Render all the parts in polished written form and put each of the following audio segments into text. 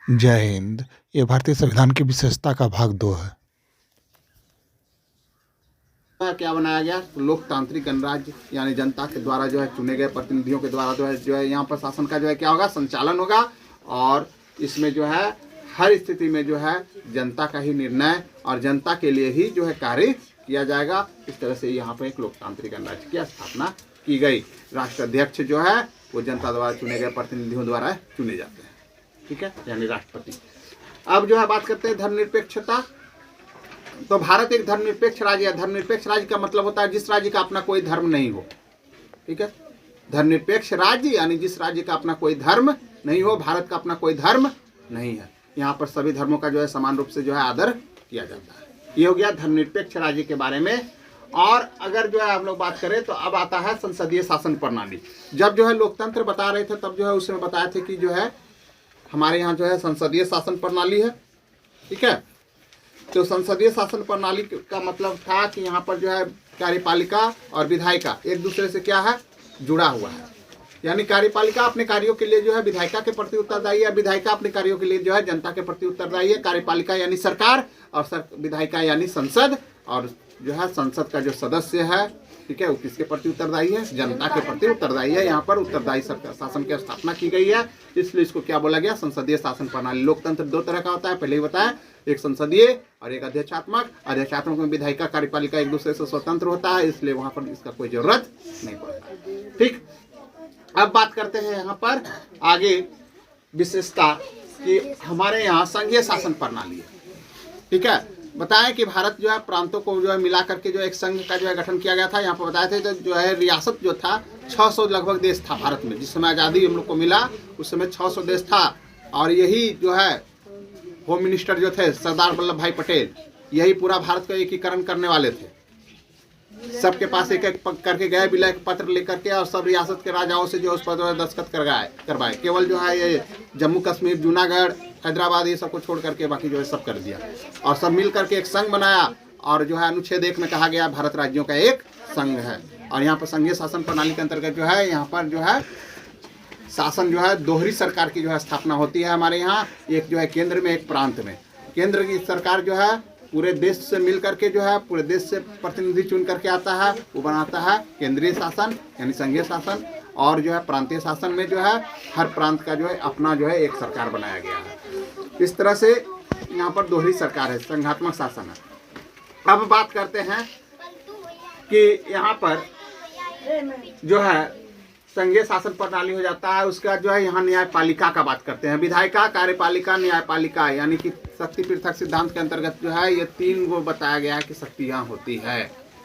जय हिंद। ये भारतीय संविधान की विशेषता का भाग 2 है। क्या बनाया गया? लोकतांत्रिक गणराज्य, यानी जनता के द्वारा जो है चुने गए प्रतिनिधियों के द्वारा जो है यहाँ पर शासन का जो है क्या होगा, संचालन होगा। और इसमें जो है हर स्थिति में जो है जनता का ही निर्णय और जनता के लिए ही जो है कार्य किया जाएगा। इस तरह से यहाँ पर एक लोकतांत्रिक गणराज्य की स्थापना की गई। राष्ट्राध्यक्ष जो है वो जनता द्वारा चुने गए प्रतिनिधियों द्वारा चुने जाते हैं, ठीक है, यानी राष्ट्रपति। अब जो है बात करते हैं धर्मनिरपेक्षता। तो भारत एक धर्मनिरपेक्ष राज्य है। धर्मनिरपेक्ष राज्य का मतलब होता है जिस राज्य का अपना कोई धर्म नहीं हो, ठीक है। धर्मनिरपेक्ष राज्य यानी जिस राज्य का अपना कोई धर्म नहीं हो। भारत का अपना कोई धर्म नहीं है। यहाँ पर सभी धर्मों का जो है समान रूप से जो है आदर किया जाता है। ये हो गया धर्मनिरपेक्ष राज्य के बारे में। और अगर जो है हम लोग बात करें तो अब आता है संसदीय शासन प्रणाली। जब जो है लोकतंत्र बता रहे थे तब जो है उसमें बताए थे कि जो है हमारे यहाँ जो है संसदीय शासन प्रणाली है, ठीक है। तो संसदीय शासन प्रणाली का मतलब था कि यहाँ पर जो है कार्यपालिका और विधायिका एक दूसरे से क्या है, जुड़ा हुआ है। यानी कार्यपालिका अपने कार्यों के लिए जो है विधायिका के प्रति उत्तरदायी है, विधायिका अपने कार्यों के लिए जो है जनता के प्रति उत्तरदायी है। कार्यपालिका यानी सरकार और विधायिका यानी संसद, और जो है संसद का जो सदस्य है, ठीक है, वो किसके प्रति उत्तरदायी है, जनता के प्रति उत्तरदायी है। यहाँ पर उत्तरदायी सरकार शासन की स्थापना की गई है, इसलिए इसको क्या बोला गया, संसदीय शासन प्रणाली। लोकतंत्र दो तरह का होता है, पहले ही बताया, एक संसदीय और एक अध्यक्षात्मक। अध्यक्षात्मक में विधायिका कार्यपालिका एक दूसरे से स्वतंत्र होता है, इसलिए वहां पर इसका कोई जरूरत नहीं पड़ता, ठीक। अब बात करते हैं यहाँ पर आगे विशेषता कि हमारे यहाँ संघीय शासन प्रणाली है, ठीक है। बताएं कि भारत जो है प्रांतों को जो है मिला करके जो एक संघ का जो है गठन किया गया था। यहाँ पर बताए थे तो जो है रियासत जो था 600 लगभग देश था भारत में। जिस समय आज़ादी हम लोग को मिला उस समय 600 देश था। और यही जो है होम मिनिस्टर जो थे सरदार वल्लभ भाई पटेल, यही पूरा भारत का एकीकरण करने वाले थे। सबके पास एक एक करके गए विलय पत्र लेकर के, और सब रियासत के राजाओं से जो उस पर जो है दस्तखत करवाए। केवल जो है ये जम्मू कश्मीर, जूनागढ़, हैदराबाद, ये सबको छोड़ करके बाकी जो है सब कर दिया, और सब मिल करके एक संघ बनाया। और जो है अनुच्छेद 1 में कहा गया भारत राज्यों का एक संघ है। और यहाँ पर संघीय शासन प्रणाली के अंतर्गत जो है यहाँ पर जो है शासन जो है दोहरी सरकार की जो है स्थापना होती है हमारे यहाँ, एक जो है केंद्र में, एक प्रांत में। केंद्र की सरकार जो है पूरे देश से मिल करके जो है पूरे देश से प्रतिनिधि चुन करके आता है, वो बनाता है केंद्रीय शासन यानी संघीय शासन। और जो है प्रांतीय शासन में जो है हर प्रांत का जो है अपना जो है एक सरकार बनाया गया है। इस तरह से यहाँ पर दोहरी सरकार है, संघात्मक शासन है। अब बात करते हैं कि यहाँ पर जो है संघीय शासन प्रणाली हो जाता है, उसका जो है यहाँ न्यायपालिका का बात करते हैं। विधायिका, कार्यपालिका, न्यायपालिका, यानी कि शक्ति पृथक सिद्धांत के अंतर्गत जो है ये 3 को बताया गया है कि शक्तियाँ होती है।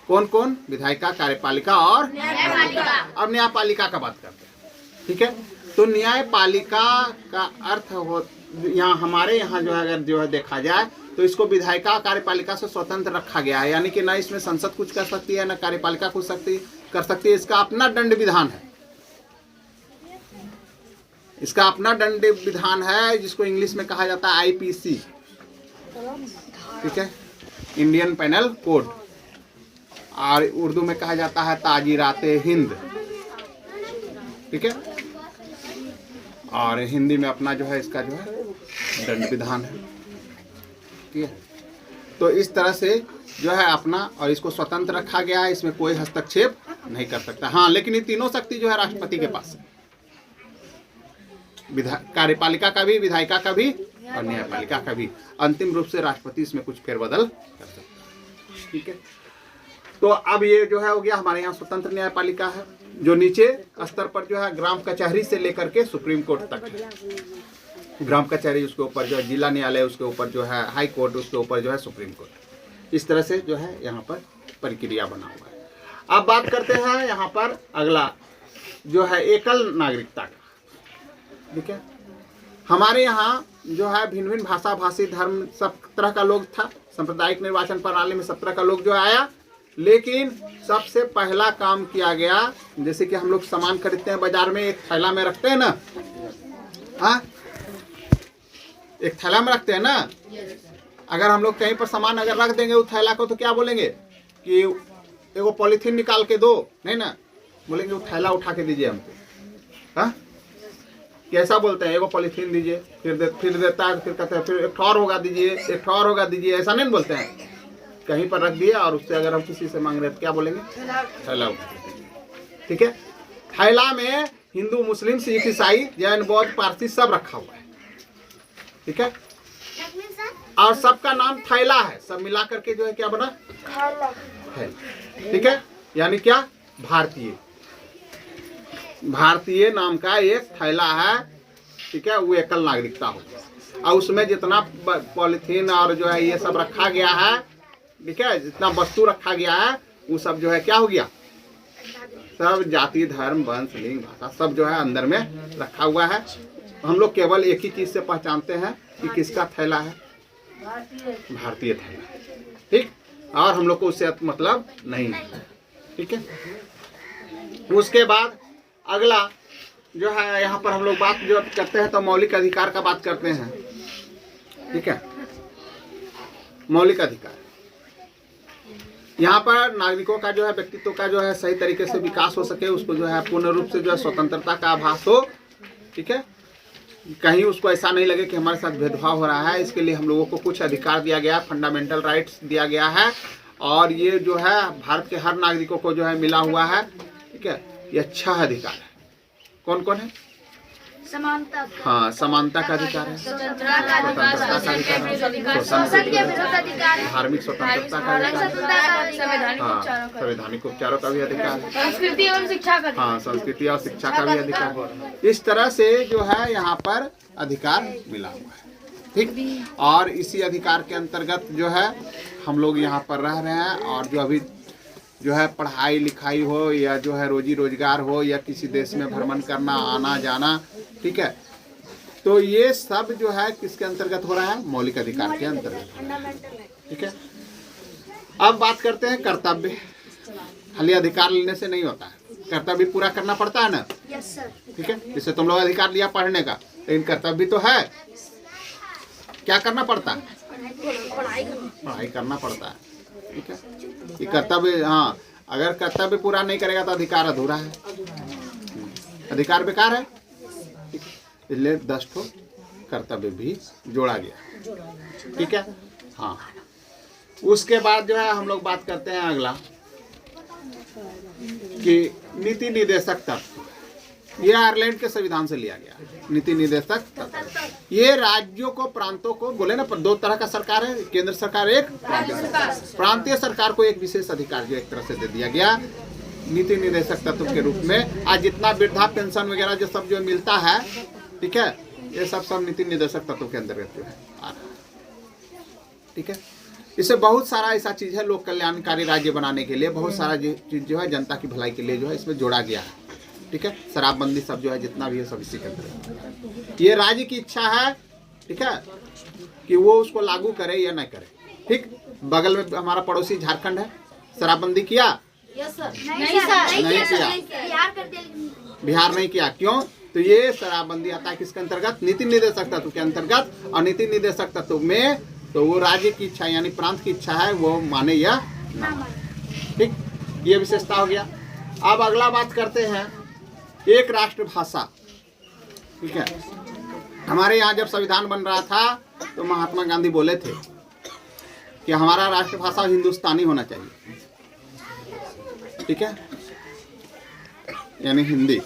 कौन कौन? विधायिका, कार्यपालिका और न्यायपालिका। अब न्यायपालिका का बात करते हैं, ठीक है। तो न्यायपालिका का अर्थ हो यहाँ हमारे यहाँ जो है अगर जो है देखा जाए तो इसको विधायिका कार्यपालिका से स्वतंत्र रखा गया है। यानी कि न इसमें संसद कुछ कर सकती है, न कार्यपालिका कुछ कर सकती है। इसका अपना दंड विधान है, इसका अपना दंड विधान है, जिसको इंग्लिश में कहा जाता है IPC, ठीक है, इंडियन पेनल कोड। और उर्दू में कहा जाता है ताजीराते हिंद, ठीक है। और हिंदी में अपना जो है इसका जो है दंड विधान है, ठीक है। तो इस तरह से जो है अपना, और इसको स्वतंत्र रखा गया है, इसमें कोई हस्तक्षेप नहीं कर सकता। हाँ, लेकिन ये तीनों शक्ति जो है राष्ट्रपति के पास है, कार्यपालिका का भी, विधायिका का भी और न्यायपालिका का भी। अंतिम रूप से राष्ट्रपति इसमें कुछ फेरबदल कर सकते हैं, ठीक है। तो अब ये जो है हो गया हमारे यहाँ स्वतंत्र न्यायपालिका है, जो नीचे स्तर पर जो है ग्राम कचहरी से लेकर के सुप्रीम कोर्ट तक है। ग्राम कचहरी, उसके ऊपर जो है जिला न्यायालय, उसके ऊपर जो है हाई कोर्ट, उसके ऊपर जो है सुप्रीम कोर्ट। इस तरह से जो है यहाँ पर प्रक्रिया बना हुआ है। अब बात करते हैं यहाँ पर अगला जो है एकल नागरिकता का, ठीक है। हमारे यहाँ जो है भिन्न भिन्न भाषा, भाषी, धर्म, सब तरह का लोग था। सांप्रदायिक निर्वाचन प्रणाली में सब तरह का लोग जो आया, लेकिन सबसे पहला काम किया गया, जैसे कि हम लोग सामान खरीदते हैं बाजार में, एक थैला में रखते हैं ना, हाँ, एक थैला में रखते हैं ना। अगर हम लोग कहीं पर सामान अगर रख देंगे उस थैला को, तो क्या बोलेंगे कि एगो पॉलीथीन निकाल के दो, नहीं ना, बोलेंगे वो थैला उठा के दीजिए हमको, हाँ। कैसा बोलते हैं, एगो पॉलीथीन दीजिए, फिर देता है, फिर कहते हैं फिर एक और होगा दीजिए, एक और होगा दीजिए, ऐसा नहीं बोलते हैं। कहीं पर रख दिया और उससे अगर हम किसी से मांग रहे हैं तो क्या बोलेंगे, थैला। ठीक है, थैला में हिंदू, मुस्लिम, सिख, ईसाई, जैन, बौद्ध, पारसी सब रखा हुआ है। ठीक है, और सबका नाम थैला है, सब मिला करके जो है क्या बना है। ठीक है, यानी क्या, भारतीय, भारतीय नाम का एक थैला है। ठीक है, वो एकल नागरिकता होगी। और उसमें जितना पॉलीथीन और जो है ये सब रखा गया है, ठीक है, जितना वस्तु रखा गया है वो सब जो है क्या हो गया, सब जाति, धर्म, वंश, लिंग, भाषा सब जो है अंदर में रखा हुआ है। हम लोग केवल एक ही चीज से पहचानते हैं कि किसका थैला है, भारतीय थैला। ठीक, और हम लोग को उससे मतलब नहीं है। ठीक है, उसके बाद अगला जो है यहाँ पर हम लोग बात जो करते हैं तो मौलिक अधिकार का बात करते हैं। ठीक है, मौलिक अधिकार, यहाँ पर नागरिकों का जो है व्यक्तित्व का जो है सही तरीके से विकास हो सके, उसको जो है पूर्ण रूप से जो है स्वतंत्रता का आभास हो। ठीक है, कहीं उसको ऐसा नहीं लगे कि हमारे साथ भेदभाव हो रहा है। इसके लिए हम लोगों को कुछ अधिकार दिया गया है, फंडामेंटल राइट्स दिया गया है, और ये जो है भारत के हर नागरिकों को जो है मिला हुआ है। ठीक है, ये अच्छा अधिकार है। कौन कौन है, समानता, हाँ, समानता का अधिकार है, स्वतंत्रता का अधिकार, धार्मिक स्वतंत्रता का अधिकार, हाँ, संवैधानिक उपचारों का भी अधिकार है, संस्कृति एवं शिक्षा का, हाँ, संस्कृति और शिक्षा का भी अधिकार है। इस तरह से जो है यहाँ पर अधिकार मिला हुआ है। ठीक, और इसी अधिकार के अंतर्गत जो है हम लोग यहाँ पर रह रहे हैं, और जो अभी जो है पढ़ाई लिखाई हो या जो है रोजी रोजगार हो या किसी देश में भ्रमण करना, आना जाना, ठीक है, तो ये सब जो है किसके अंतर्गत हो रहा है, मौलिक अधिकार के अंतर्गत। ठीक है, अब बात करते हैं कर्तव्य। खाली अधिकार लेने से नहीं होता है, कर्तव्य पूरा करना पड़ता है ना। ठीक है, जैसे तुम लोग अधिकार लिया पढ़ने का, लेकिन कर्तव्य तो है, क्या करना पड़ता है, पढ़ाई करना पड़ता है। ठीक है, ये कर्तव्य, हाँ, अगर कर्तव्य पूरा नहीं करेगा तो अधिकार अधूरा है, अधिकार बेकार है। इसलिए 10 ठो कर्तव्य भी जोड़ा गया। ठीक है, हाँ, उसके बाद जो है हम लोग बात करते हैं अगला कि नीति निर्देशक तत्व। ये आयरलैंड के संविधान से लिया गया नीति निर्देशक तत्व। ये राज्यों को, प्रांतों को, बोले ना, 2 तरह का सरकार है, केंद्र सरकार, एक प्रांतीय सरकार। प्रांतीय सरकार को एक विशेष अधिकार जो एक तरह से दे दिया गया नीति निर्देशक तत्व के रूप में। आज जितना वृद्धा पेंशन वगैरह जो सब जो मिलता है, ठीक है, ये सब नीति निर्देशक तत्व के अंतर्गत जो है आ रहा है। ठीक है, इससे बहुत सारा ऐसा चीज है, लोक कल्याणकारी राज्य बनाने के लिए बहुत सारा चीज जो है जनता की भलाई के लिए जो है इसमें जोड़ा गया है। ठीक है, शराबबंदी सब जो है जितना भी है सब इसी के अंतर्गत। ये राज्य की इच्छा है, ठीक है, कि वो उसको लागू करे या न करे। ठीक, बगल में हमारा पड़ोसी झारखंड है, शराबबंदी किया? नहीं किया, बिहार नहीं किया। क्यों? तो ये शराबबंदी आता है किसके अंतर्गत, नीति निर्देशक तत्व के अंतर्गत। और नीति निर्देशक तत्व में तो वो राज्य की इच्छा यानी प्रांत की इच्छा है, वो माने या ना माने। ठीक, ये विशेषता हो गया। अब अगला बात करते हैं एक राष्ट्र भाषा। ठीक है, हमारे यहाँ जब संविधान बन रहा था तो महात्मा गांधी बोले थे कि हमारा राष्ट्रभाषा हिंदुस्तानी होना चाहिए। ठीक है, यानी हिंदी।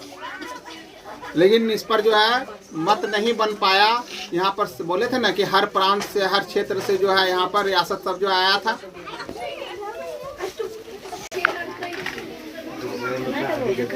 लेकिन इस पर जो है मत नहीं बन पाया। यहाँ पर बोले थे ना कि हर प्रांत से, हर क्षेत्र से जो है यहाँ पर रियासत सब जो आया था।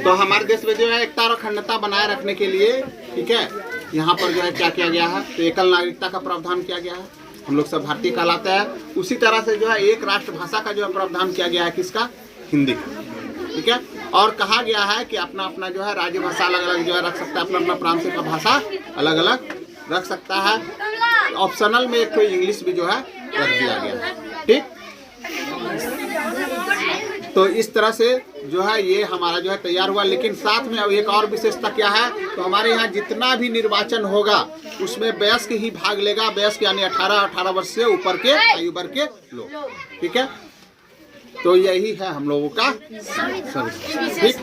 तो हमारे देश में जो है एकता और अखंडता बनाए रखने के लिए, ठीक है, यहाँ पर जो है क्या किया गया है, तो एकल नागरिकता का प्रावधान किया गया है। हम लोग सब भारतीय कहलाते हैं। उसी तरह से जो है एक राष्ट्रभाषा का जो है प्रावधान किया गया है, किसका, हिंदी का। ठीक है, और कहा गया है कि अपना अपना जो है राज्य भाषा अलग अलग जो है रख सकता है, अपना अपना प्रांत का भाषा अलग अलग रख सकता है। ऑप्शनल में एक कोई इंग्लिश भी जो है रख दिया गया है। ठीक, तो इस तरह से जो है ये हमारा जो है तैयार हुआ। लेकिन साथ में अब एक और विशेषता क्या है, तो हमारे यहाँ जितना भी निर्वाचन होगा उसमें वयस्क ही भाग लेगा। वयस्क यानी 18 वर्ष से ऊपर के आयु वर्ग के लोग। ठीक है, तो यही है हम लोगों का। ठीक।